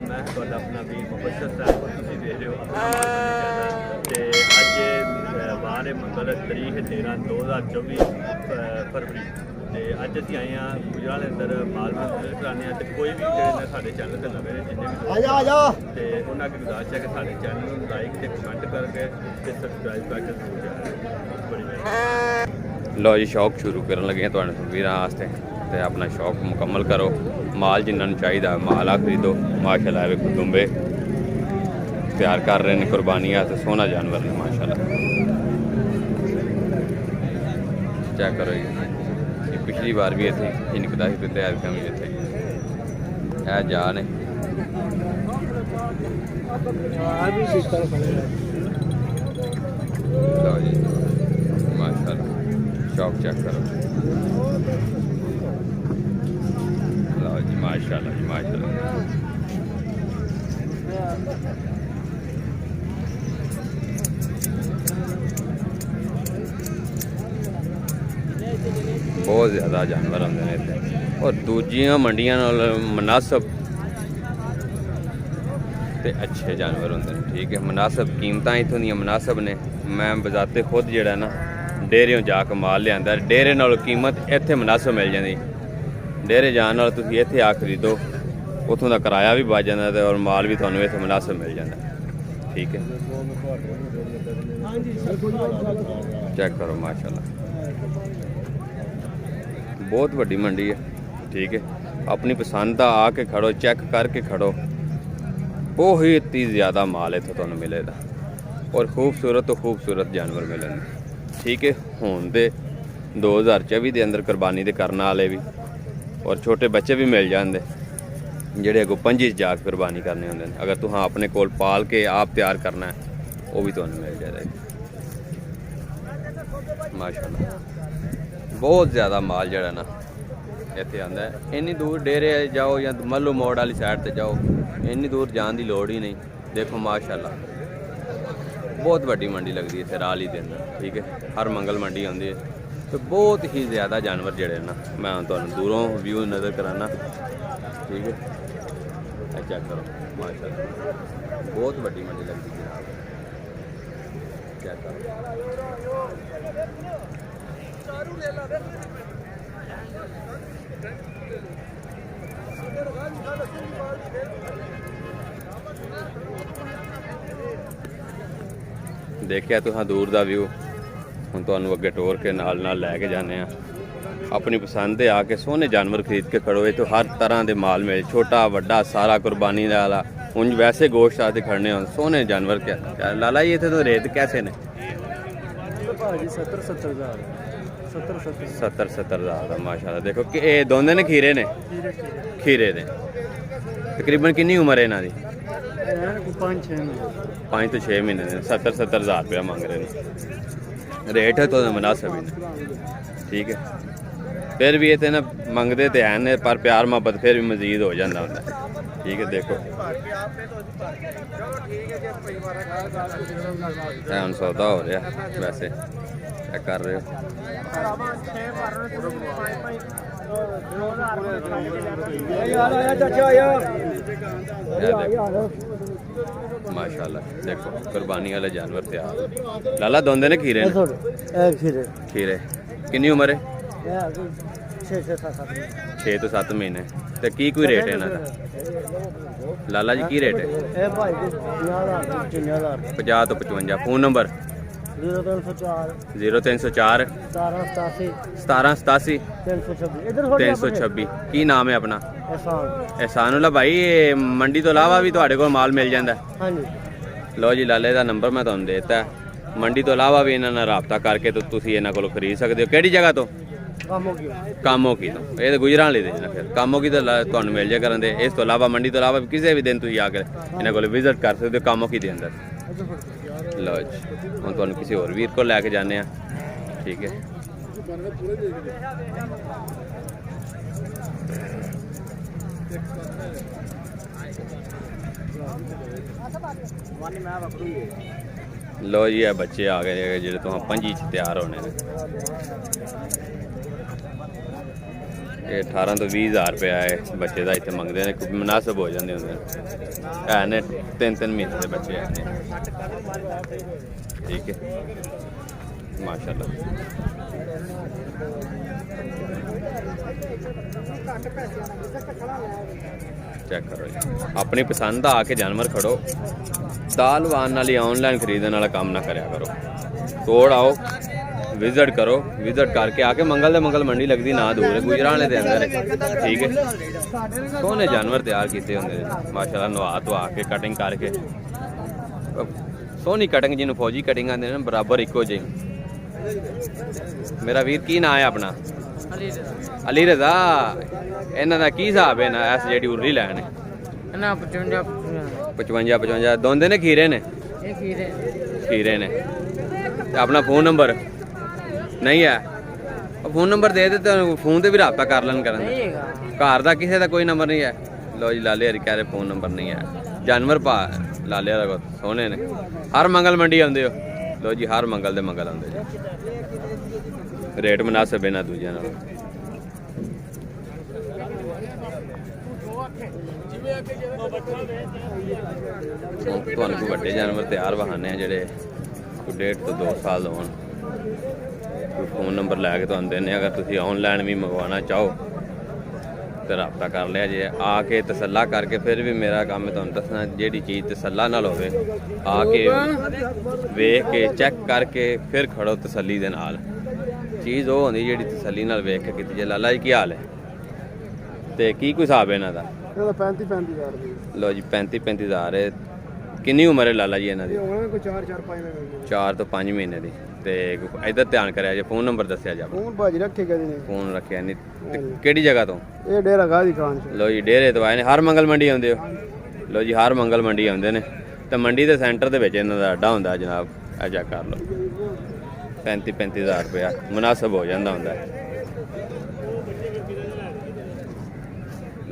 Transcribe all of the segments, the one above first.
मैं ਤੁਹਾਡਾ ਆਪਣਾ ਵੀ ਮੁਬਸ਼ਰ ਸਾਹਿਬ ਤੁਸੀਂ ਦੇਖ ਰਹੇ ਹੋ ਆਪਣਾ ਚੈਨਲ ਤੇ ਅੱਜ ਬਾਹਰ ਮੰਗਲ ਤਰੀਕ 13/2024 ਫਰਵਰੀ ਤੇ ਅੱਜ ਅਸੀਂ ਆਏ ਹਾਂ ਗੁਜਰਾਂ ਦੇ ਅੰਦਰ ਮਾਲ ਮੰਡੀ ਕਰਾਣੇ ਆ ਤੇ ਕੋਈ ਵੀ ਜਿਹੜੇ ਨੇ ਸਾਡੇ ਚੈਨਲ ਤੇ ਨਵੇਂ ਨੇ ਜਿੰਨੇ ਵੀ ਆ ਜਾ ਤੇ ਉਹਨਾਂ ਦੀ ਗੁਜ਼ਾਰਿਸ਼ ਹੈ ਕਿ ਸਾਡੇ ਚੈਨਲ ਨੂੰ ਲਾਈਕ ਤੇ ਕਮੈਂਟ ਕਰਕੇ ਤੇ ਸਬਸਕ੍ਰਾਈਬ ਕਰਕੇ ਜ਼ਰੂਰ ਜਾਣਾ ਬੜੀ ਮਿਹਰਬਾਨੀ। लो जी शौक शुरू करन लगे तुहानू तस्वीरां वास्ते ते अपना शौक मुकम्मल करो। माल जिन्होंने चाहिए माल आ खरीदो। माशाल्लाह वे दुंबे तैयार कर रहे हैं कुर्बानी वास्ते, सोहना जानवर ने माशाल्लाह। चेक करो जी, पिछली बार भी इतने इनकदा ही तैयार कमी इतने है जा ने लो जी माशाल्लाह शौक चेक करो। लो जी माशाल्लाह जी माशाल्लाह। बहुत ज़्यादा जानवर आते हैं इतने और दूजियां मंडियां नाल मुनासिब ते अच्छे जानवर होंगे। ठीक है, मुनासिब कीमतां इत्थों दी मुनासिब ने। मैं बजाते खुद जिहड़ा ना डेरे जाके माल लिया, डेरे नालों कीमत इत्थे मुनासिब मिल जाती। डेरे जाने नाल तुसीं इत्थे आ खरीदो, उत्थों का किराया भी बच जाता और माल भी तुहानूं इत्थे मुनासिब मिल जाता। ठीक है, चेक करो माशाल्लाह, बहुत वड्डी मंडी है। ठीक है, अपनी पसंद का आके खड़ो, चेक करके खड़ो, बहुत ही ज़्यादा माल इत्थों तुहानूं मिलेगा और खूबसूरत तो खूबसूरत जानवर मिलेंगे। ठीक है, हुण दे 2024 के अंदर कुर्बानी दे करने वाले भी और छोटे बच्चे भी मिल जाते जेडे अगों 25 जाके कुर्बानी करने होंगे। अगर तुम अपने कोल पाल के आप तैयार करना है वो भी तुहानूं मिल जाएगा माशाल्लाह। बहुत ज़्यादा माल जड़ा ना इत्थे आंदा है। इन्नी दूर डेरे जाओ या मल्लू मोड़ वाली साइड ते जाओ, इन्नी दूर जाने की लोड़ ही नहीं। देखो माशाल्लाह बहुत वड्डी मंडी लगती है इत्थे राली दे अंदर। ठीक है, हर मंगल मंडी आती है तो बहुत ही ज़्यादा जानवर जड़े ना मैं तुहानूं दूरों व्यू नज़र कराना। ठीक है, चेक करो माशाल्लाह, बहुत वड्डी मंडी लगती है जनाब। चेक करो देखिया तुहां दूर का व्यू। हुण तुहानूं अगे टोर के नाल लैके जाने अपनी पसंद दे आके सोहने जानवर खरीद के खड़ो। तो हर तरह के माल मिले, छोटा वड्डा सारा कुर्बानी वाला। उंज वैसे गोश्त आते खड़ने हो सोहने जानवर। क्या लाला जी इत्थे तो रेट कैसे ने? 70-70 हज़ार माशाल्लाह। देखो कि ये दोंदे ने खीरे ने, खीरे ने तकरीबन कितनी उम्र है इन्हां दी? 5 तो 6 महीने ने। 70-70 हज़ार रुपया मांग रहे हैं। रेट है तो मुनासिब ही। ठीक है, फिर भी ये ना मंगते तो हैं पर प्यार मोहब्बत फिर भी मजीद हो जाता होंगे। ठीक है, देखो हम सौदा हो रहा वैसे क्या कर रहे हो? माशाल्लाह देखो कुर्बानी वाले जानवर तैयार। लाला दोंदे ने खीरे खीरे कितनी उम्र है? 6 तो 7 महीने। तो की कोई रेट है इन्हां दा? लाला जी की रेट है? 50 तो 55। Phone number 0304 1787 326। की नाम है अपना? एहसानुल्लाह भाई। ये मंडी तो इलावा भी तुहाडे कोल माल मिल जाता है? लो जी लाले का नंबर मैं तुहानूं देता है। मंडी तो इलावा भी इन्हां नाल राबता करके तो तुसीं इन्हां कोलों खरीद सकते हो। किहड़ी जगह तो? कामो की तो ये तो गुजरां वाले दिन फिर कामो की तो तुहानूं मिल जाया करन। इस तो इलावा मंडी तो इलावा किसी भी दिन तुसीं आकर इन्हां कोल विजिट कर सकते हो कामो की दे अंदर। लो जी हुण तुहानूं किसी होर वीर को लैके जाने। ठीक है, लो जी है बच्चे आ गए जो तो 25 तैयार होने। ਇਹ 18 ਤੋਂ 20,000 ਰੁਪਇਆ ਹੈ ਬੱਚੇ ਦਾ ਇੱਥੇ ਮੰਗਦੇ ਨੇ, ਕੋਈ ਮੁਨਾਸਬ ਹੋ ਜਾਂਦੇ ਹੁੰਦੇ ਨੇ। ਹੈ ਨੇ 3-3 ਮਹੀਨੇ ਦੇ ਬੱਚੇ ਹੈ ਨੇ। ਠੀਕ ਹੈ ਮਾਸ਼ਾਅੱਲਾ। चेक करो जी, अपनी पसंद दा आके जानवर खड़ो। दाल वान वाली ऑनलाइन खरीदने वाला काम ना करया करो। तोड़ आओ, विजिट करो, विजिट करके आके मंगल मंडी लगती ना दूर है, गुजराने दे अंदर है। ठीक है, सोने जानवर तैयार किए होंगे माशाल्लाह, नवा धवा के कटिंग करके सोहनी कटिंग जिन्होंने फौजी कटिंग आते हैं बराबर इको जी। मेरा वीर की ना है अपना अली रजा, इन्हों का की हिसाब है ना इस जी उर्री लैन 55 दोंदे ने खीरे ने खीरे ने। अपना फोन नंबर नहीं है, फोन नंबर दे दे तो फोन से भी रबता कर लेन कर। घर का किसी का कोई नंबर नहीं है। लो जी लाले हरी कह रहे फोन नंबर नहीं है। जानवर पा लाले हरा सोहने ने, हर मंगल मंडी आते हो। लो जी हर मंगल दे मंगल आते जी, रेट मुनासिब है ना दूजे नाल। ਤੁਹਾਨੂੰ ਕੋਈ ਵੱਡੇ ਜਾਨਵਰ ਤਿਆਰ ਵਹਾਨੇ ਆ ਜਿਹੜੇ 1.5 ਤੋਂ 2 ਸਾਲ ਹੋਣ, ਕੋਈ ਫੋਨ ਨੰਬਰ ਲੈ ਕੇ ਤੁਹਾਨੂੰ ਦਿੰਦੇ। ਅਗਰ ਤੁਸੀਂ ਆਨਲਾਈਨ ਵੀ ਮੰਗਵਾਉਣਾ ਚਾਹੋ ਤੇ ਰਾਬਤਾ ਕਰ ਲਿਆ ਜੇ। ਆ ਕੇ ਤਸੱਲਾ ਕਰਕੇ, ਫਿਰ ਵੀ ਮੇਰਾ ਕੰਮ ਹੈ ਤੁਹਾਨੂੰ ਦੱਸਣਾ, ਜਿਹੜੀ ਚੀਜ਼ ਤਸੱਲਾ ਨਾਲ ਹੋਵੇ ਆ ਕੇ ਵੇਖ ਕੇ ਚੈੱਕ ਕਰਕੇ ਫਿਰ ਖੜੋ ਤਸੱਲੀ ਦੇ ਨਾਲ। ਚੀਜ਼ ਉਹ ਹੁੰਦੀ ਜਿਹੜੀ ਤਸੱਲੀ ਨਾਲ ਵੇਖ ਕੇ ਕੀਤੀ ਜੇ। ਲਾਲਾ ਜੀ ਕੀ ਹਾਲ ਹੈ ਤੇ ਕੀ ਕੋਈ ਹਿਸਾਬ ਹੈ ਇਹਨਾਂ ਦਾ? 35,000 लो जी 35,000 है। किन्नी उम्र है लाला जी इन्हां दी? 4 ਤੋਂ 5 ਮਹੀਨੇ ਦੀ। ਤੇ ਇਧਰ ਧਿਆਨ ਕਰਿਆ ਜੇ, ਫੋਨ ਨੰਬਰ ਦੱਸਿਆ ਜਾ। ਫੋਨ ਭਾਜੀ ਰੱਖੇ ਕਦੇ ਨੇ, ਫੋਨ ਰੱਖਿਆ ਨਹੀਂ। ਤੇ ਕਿਹੜੀ ਜਗ੍ਹਾ ਤੋਂ? ਇਹ ਡੇਰਾ ਗਾਦੀ ਖਾਨ ਚ। ਲੋ ਜੀ ਡੇਰੇ ਤੋਂ ਆਏ ਨੇ, ਹਰ ਮੰਗਲ ਮੰਡੀ ਆਉਂਦੇ ਹੋ? ਲੋ ਜੀ ਹਰ ਮੰਗਲ ਮੰਡੀ ਆਉਂਦੇ ਨੇ ਤੇ ਮੰਡੀ ਦੇ ਸੈਂਟਰ ਦੇ ਵਿੱਚ ਇਹਨਾਂ ਦਾ ਅੱਡਾ ਹੁੰਦਾ ਜਨਾਬ। ਇਹ ਚੈੱਕ ਕਰ ਲਓ, 35,000 ਰੁਪਇਆ ਮੁਨਾਸਬ ਹੋ ਜਾਂਦਾ ਹੁੰਦਾ।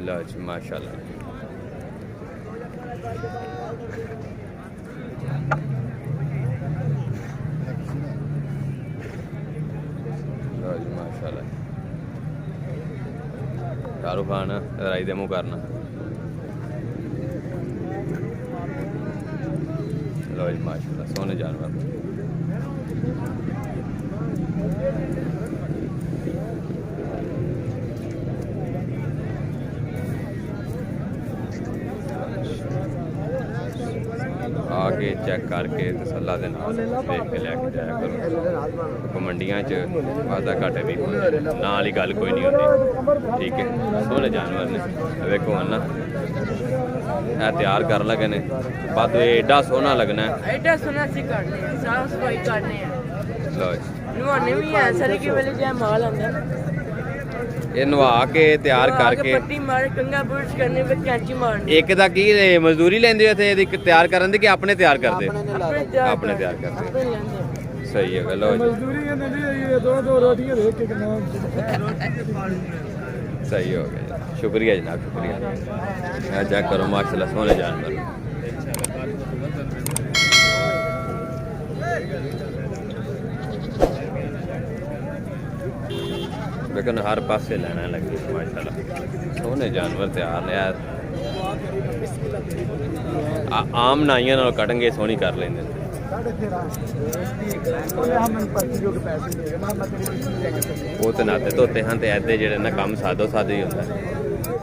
ਲੋ ਜੀ ਮਾਸ਼ਾਅੱਲਾ। माशाल्लाह शाहरुख खान राई दे मुँह करना। लो जी माशाल्लाह सोने जानवर। आके चेक करके तसल्ला दे नाल देख के लैके जाया करो। मंडियां च वादा घाटे भी ना वाली गल कोई नहीं होती। ठीक है, सोहने जानवर ने। वेखो ना तैयार कर लगे ने, बाद एडा सोहना लगना है। एडा सोहना सी करने हैं, साफ सफाई करने हैं। लो नवाने भी है सारे के वेले जे माल आंदा ना, ये नवा के तैयार करके पट्टी मार कंगा बुर्श करने पे कैंची मारनी। एक दा की मजदूरी लेंदे हो इथे तैयार करन दी कि अपने तैयार करदे? अपने तैयार करदे। सही है गल। मजदूरी कहंदे जी, दो रोटियां दे के नाम। सही हो गया, शुक्रिया जनाब, शुक्रिया। चेक करो माशाल्लाह सोहने जानवर। लेकिन हर पासे लेना लगी माशाल्लाह सोहने जानवर तैयार ने। आम नाइयां नाल कटंगे सोहनी कर लेंदे। वो तो नाते धोते हैं तो ऐसे जेह्ड़े ना कम सादो सादे ही होंदा।